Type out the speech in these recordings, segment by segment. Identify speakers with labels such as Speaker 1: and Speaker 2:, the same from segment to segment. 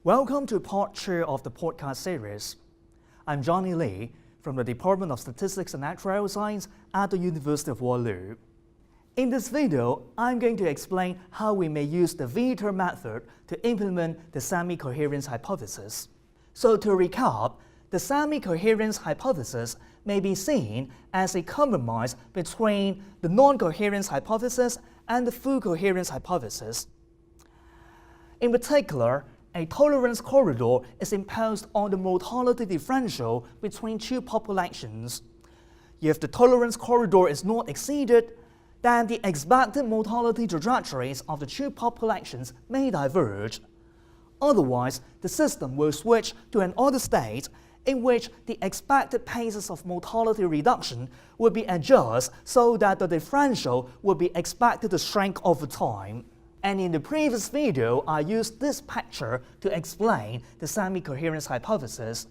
Speaker 1: Welcome to part 2 of the podcast series. I'm Johnny Lee from the Department of Statistics and Actuarial Science at the University of Waterloo. In this video, I'm going to explain how we may use the Vitor method to implement the semi-coherence hypothesis. So to recap, the semi-coherence hypothesis may be seen as a compromise between the non-coherence hypothesis and the full coherence hypothesis. In particular, a tolerance corridor is imposed on the mortality differential between two populations. If the tolerance corridor is not exceeded, then the expected mortality trajectories of the two populations may diverge. Otherwise, the system will switch to another state in which the expected paces of mortality reduction will be adjusted so that the differential will be expected to shrink over time. And in the previous video, I used this picture to explain the semi-coherence hypothesis.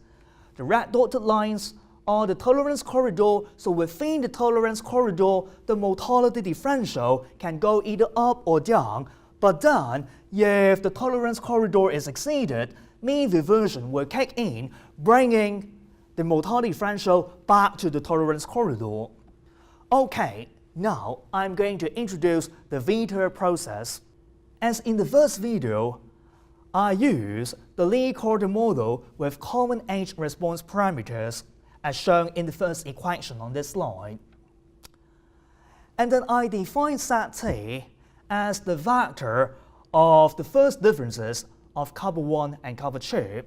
Speaker 1: The red dotted lines are the tolerance corridor, so within the tolerance corridor, the mortality differential can go either up or down, but then, if the tolerance corridor is exceeded, mean reversion will kick in, bringing the mortality differential back to the tolerance corridor. Okay, now I'm going to introduce the Vitor process. As in the first video, I use the Lee corridor model with common age response parameters, as shown in the first equation on this slide. And then I define set T as the vector of the first differences of couple 1 and couple 2.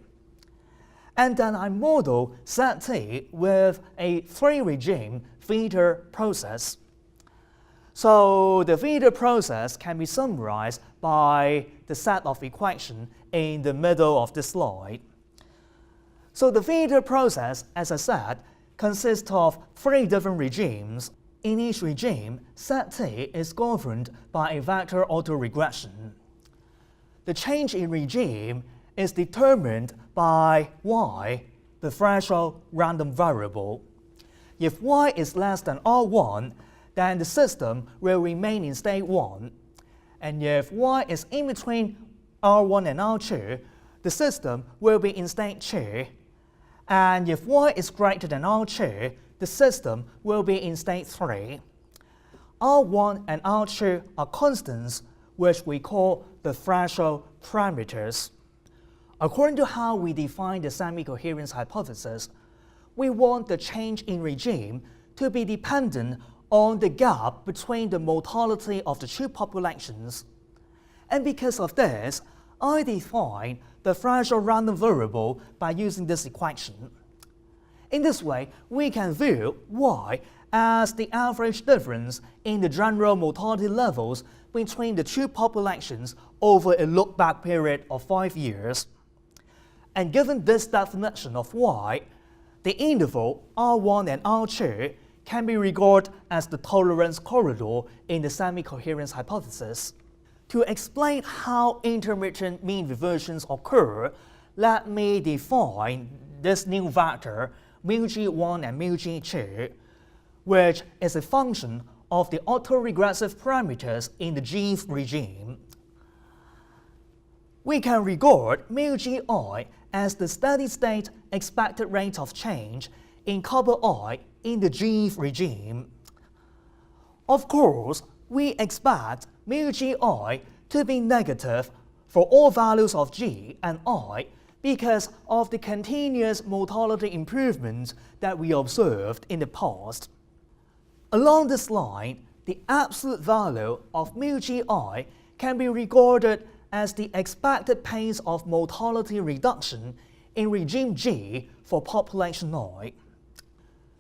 Speaker 1: And then I model set T with a three-regime Vitor process. So the Vitor process can be summarized by the set of equations in the middle of the slide. So the Vitor process, as I said, consists of three different regimes. In each regime, set T is governed by a vector autoregression. The change in regime is determined by y, the threshold random variable. If y is less than R1, then the system will remain in state 1. And if y is in between R1 and R2, the system will be in state 2. And if y is greater than R2, the system will be in state 3. R1 and R2 are constants, which we call the threshold parameters. According to how we define the semi-coherence hypothesis, we want the change in regime to be dependent on the gap between the mortality of the two populations. And because of this, I define the threshold random variable by using this equation. In this way, we can view y as the average difference in the general mortality levels between the two populations over a look-back period of 5 years. And given this definition of y, the interval R1 and R2 can be regarded as the tolerance corridor in the semi-coherence hypothesis. To explain how intermittent mean reversions occur, let me define this new vector, μg1 and μg2, which is a function of the autoregressive parameters in the G regime. We can regard μgi as the steady-state expected rate of change in couple I in the G regime. Of course, we expect μgi to be negative for all values of G and I because of the continuous mortality improvements that we observed in the past. Along this line, the absolute value of μgi can be regarded as the expected pace of mortality reduction in regime G for population I.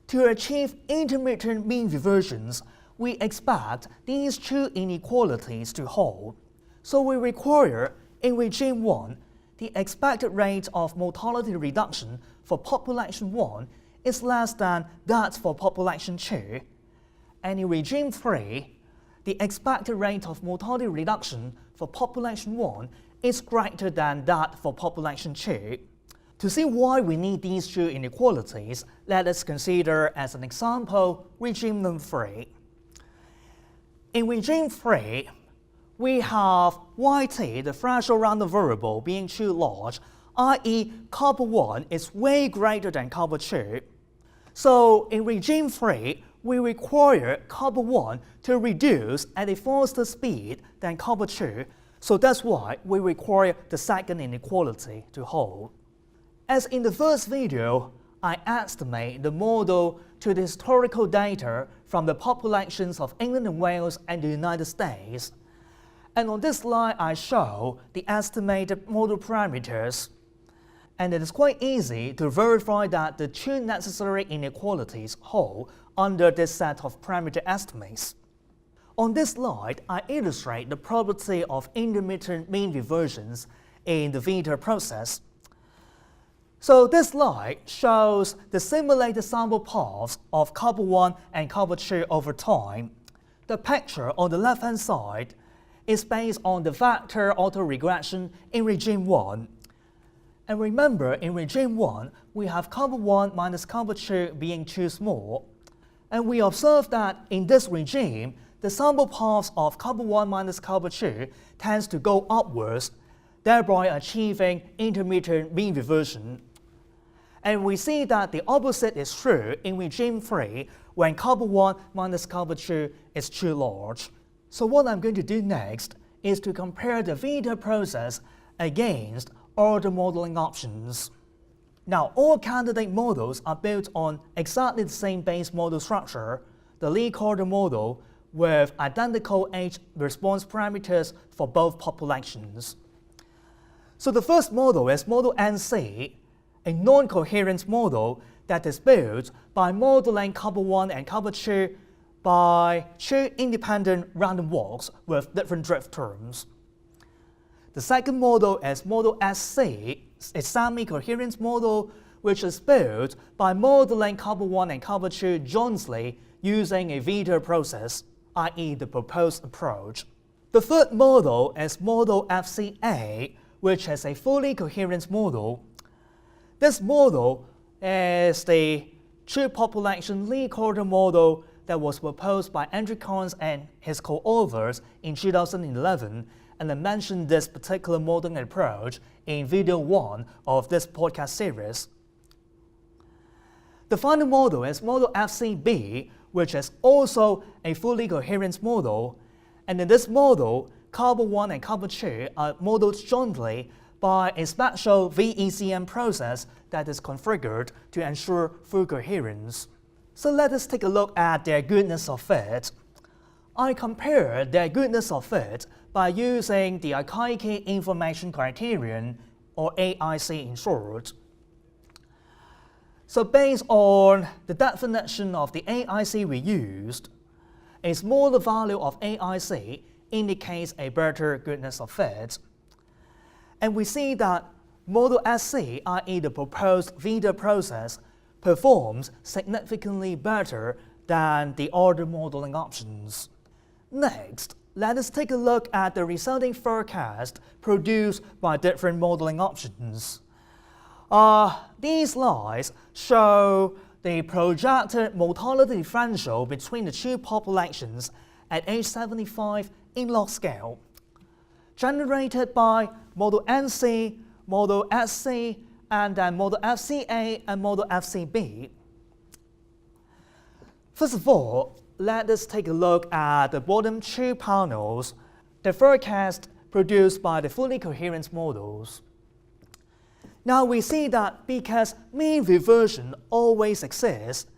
Speaker 1: To achieve intermittent mean reversions, we expect these two inequalities to hold. So we require, in regime 1, the expected rate of mortality reduction for population 1 is less than that for population 2. And in regime 3, the expected rate of mortality reduction for population 1 is greater than that for population 2. To see why we need these two inequalities, let us consider as an example regime number 3. In regime 3, we have yt, the threshold random variable, being too large, i.e. copper 1 is way greater than copper 2. So in regime 3, we require copper 1 to reduce at a faster speed than copper 2, so that's why we require the second inequality to hold. As in the first video, I estimate the model to the historical data from the populations of England and Wales and the United States. And on this slide, I show the estimated model parameters. And it is quite easy to verify that the two necessary inequalities hold under this set of parameter estimates. On this slide, I illustrate the property of intermittent mean reversions in the Vita process. So this slide shows the simulated sample paths of copper 1 and copper 2 over time. The picture on the left-hand side is based on the vector autoregression in regime 1. And remember, in regime 1, we have copper 1 minus copper 2 being too small. And we observe that in this regime, the sample paths of copper 1 minus copper 2 tends to go upwards, thereby achieving intermittent mean reversion. And we see that the opposite is true in regime 3 when copper 1 minus copper 2 is too large. So what I'm going to do next is to compare the Vita process against all the modeling options. Now, all candidate models are built on exactly the same base model structure, the Lee corridor model, with identical age response parameters for both populations. So the first model is model NC, a non-coherent model that is built by modeling copper 1 and copper 2 by two independent random walks with different drift terms. The second model is model SC, a semi-coherent model which is built by modeling copper 1 and copper 2 jointly using a Vita process, i.e. the proposed approach. The third model is model FCA, which is a fully coherent model. This model is the true population Lee corridor model that was proposed by Andrew Collins and his co-authors in 2011, and I mentioned this particular modeling approach in video 1 of this podcast series. The final model is model FCB, which is also a fully coherent model, and in this model, copper 1 and copper 2 are modeled jointly by a special VECM process that is configured to ensure full coherence. So let us take a look at their goodness of fit. I compare their goodness of fit by using the CAE information criterion, or AIC in short. So based on the definition of the AIC we used, a smaller value of AIC indicates a better goodness of fit. And we see that model SC, i.e. the proposed Vita process, performs significantly better than the other modeling options. Next, let us take a look at the resulting forecast produced by different modeling options. These slides show the projected mortality differential between the two populations at age 75 in log scale, generated by model NC, model SC, and then model FCA and model FCB. First of all, let us take a look at the bottom two panels, the forecast produced by the fully coherent models. Now we see that because mean reversion always exists,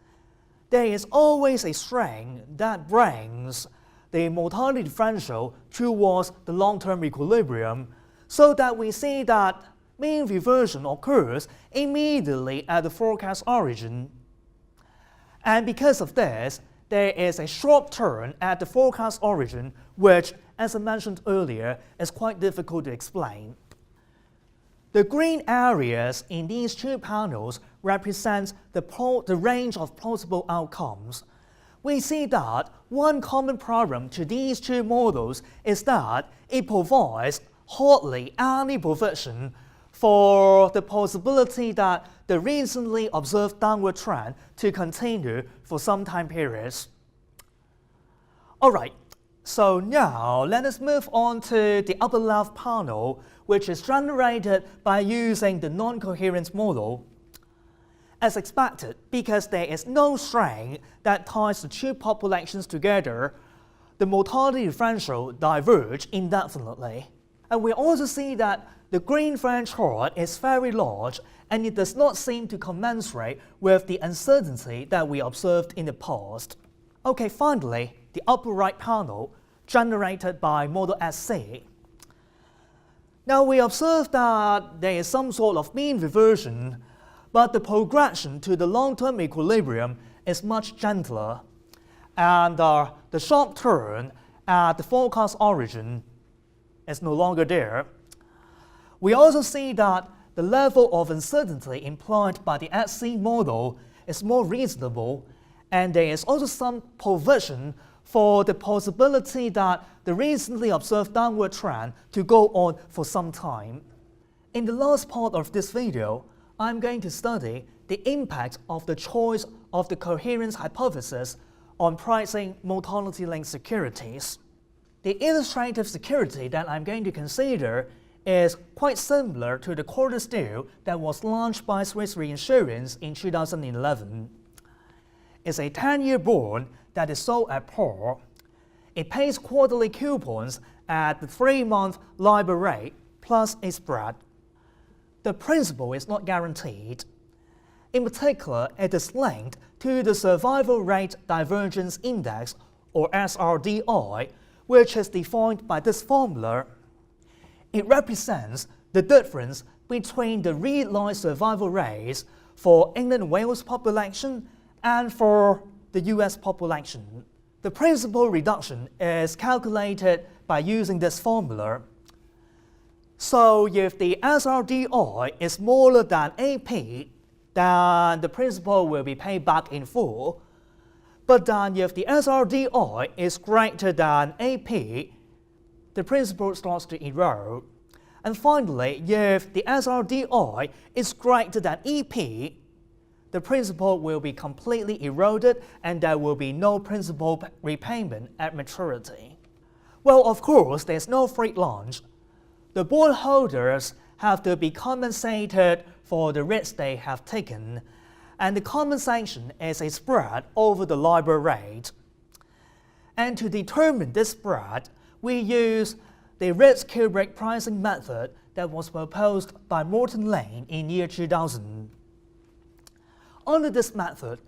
Speaker 1: there is always a string that brings the mortality differential towards the long-term equilibrium, so that we see that mean reversion occurs immediately at the forecast origin. And because of this, there is a sharp turn at the forecast origin, which, as I mentioned earlier, is quite difficult to explain. The green areas in these two panels represent the range of plausible outcomes. We see that one common problem to these two models is that it provides hardly any provision for the possibility that the recently observed downward trend to continue for some time periods. Alright, So now let us move on to the upper left panel, which is generated by using the non-coherence model. As expected, because there is no string that ties the two populations together, the mortality differential diverges indefinitely. And we also see that the green threshold is very large and it does not seem to commensurate with the uncertainty that we observed in the past. Okay, finally, the upper right panel, generated by model SC. Now we observe that there is some sort of mean reversion, but the progression to the long-term equilibrium is much gentler, and the sharp turn at the forecast origin is no longer there. We also see that the level of uncertainty implied by the SC model is more reasonable, and there is also some provision for the possibility that the recently observed downward trend to go on for some time. In the last part of this video, I'm going to study the impact of the choice of the coherence hypothesis on pricing mortality-linked securities. The illustrative security that I'm going to consider is quite similar to the Quartus deal that was launched by Swiss Reinsurance in 2011. It's a 10-year bond that is sold at par. It pays quarterly coupons at the 3-month LIBOR rate plus a spread. The principal is not guaranteed. In particular, it is linked to the Survival Rate Divergence Index, or SRDI, which is defined by this formula. It represents the difference between the realized survival rates for England and Wales population and for the US population. The principal reduction is calculated by using this formula. So if the SRDI is smaller than AP, then the principal will be paid back in full. But then if the SRDI is greater than AP, the principal starts to erode. And finally, if the SRDI is greater than EP, the principal will be completely eroded and there will be no principal repayment at maturity. Well, of course, there's no free lunch. The bondholders have to be compensated for the risk they have taken, and the compensation is a spread over the LIBOR rate. And to determine this spread, we use the risk-cubic pricing method that was proposed by Morton Lane in year 2000. Under this method,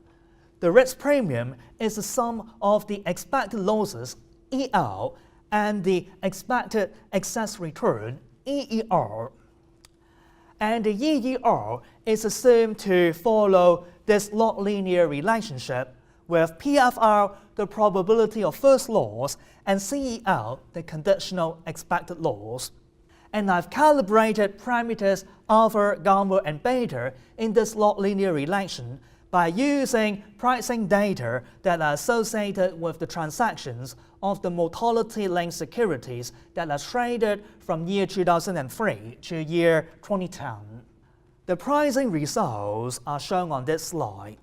Speaker 1: the risk premium is the sum of the expected losses, EL, and the expected excess return, EER. And the EER is assumed to follow this log linear relationship, with PFR the probability of first loss and CEL the conditional expected loss. And I've calibrated parameters alpha, gamma, and beta in this log linear relation by using pricing data that are associated with the transactions of the mortality-linked securities that are traded from year 2003 to year 2010. The pricing results are shown on this slide.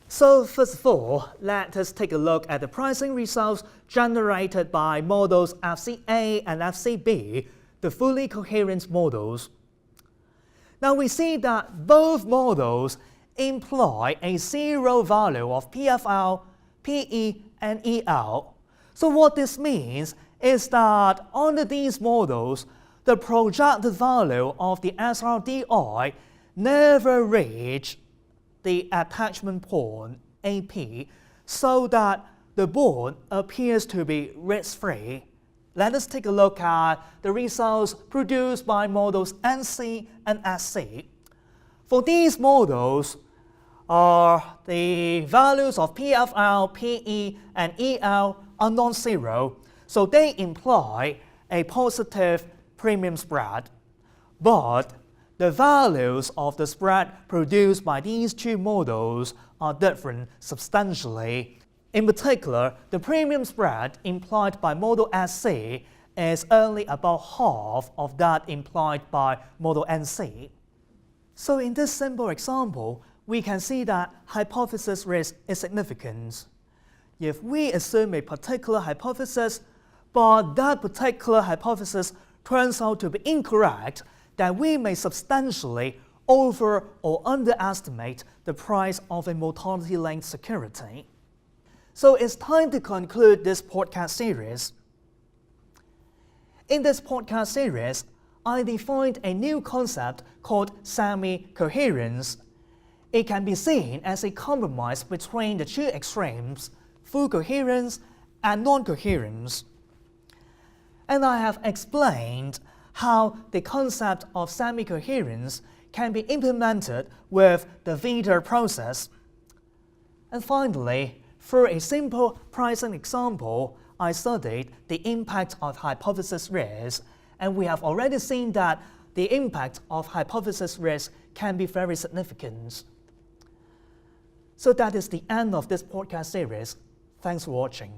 Speaker 1: So first of all, let us take a look at the pricing results generated by models FCA and FCB, the fully coherent models. Now we see that both models imply a zero value of PFL, PE, and EL. So what this means is that under these models, the projected value of the SRDI never reach the attachment point, AP, so that the bond appears to be risk-free. Let us take a look at the results produced by models NC and SC. For these models, the values of PFL, PE, and EL are non-zero, so they imply a positive premium spread. But the values of the spread produced by these two models are different substantially. In particular, the premium spread implied by model SC is only about half of that implied by model NC. So in this simple example, we can see that hypothesis risk is significant. if we assume a particular hypothesis, but that particular hypothesis turns out to be incorrect, then we may substantially over or underestimate the price of a mortality-linked security. So it's time to conclude this podcast series. In this podcast series, I defined a new concept called semi-coherence. It can be seen as a compromise between the two extremes, full coherence and non-coherence. And I have explained how the concept of semi-coherence can be implemented with the Vita process. And finally, through a simple pricing example, I studied the impact of hypothesis risk, and we have already seen that the impact of hypothesis risk can be very significant. So that is the end of this podcast series. Thanks for watching.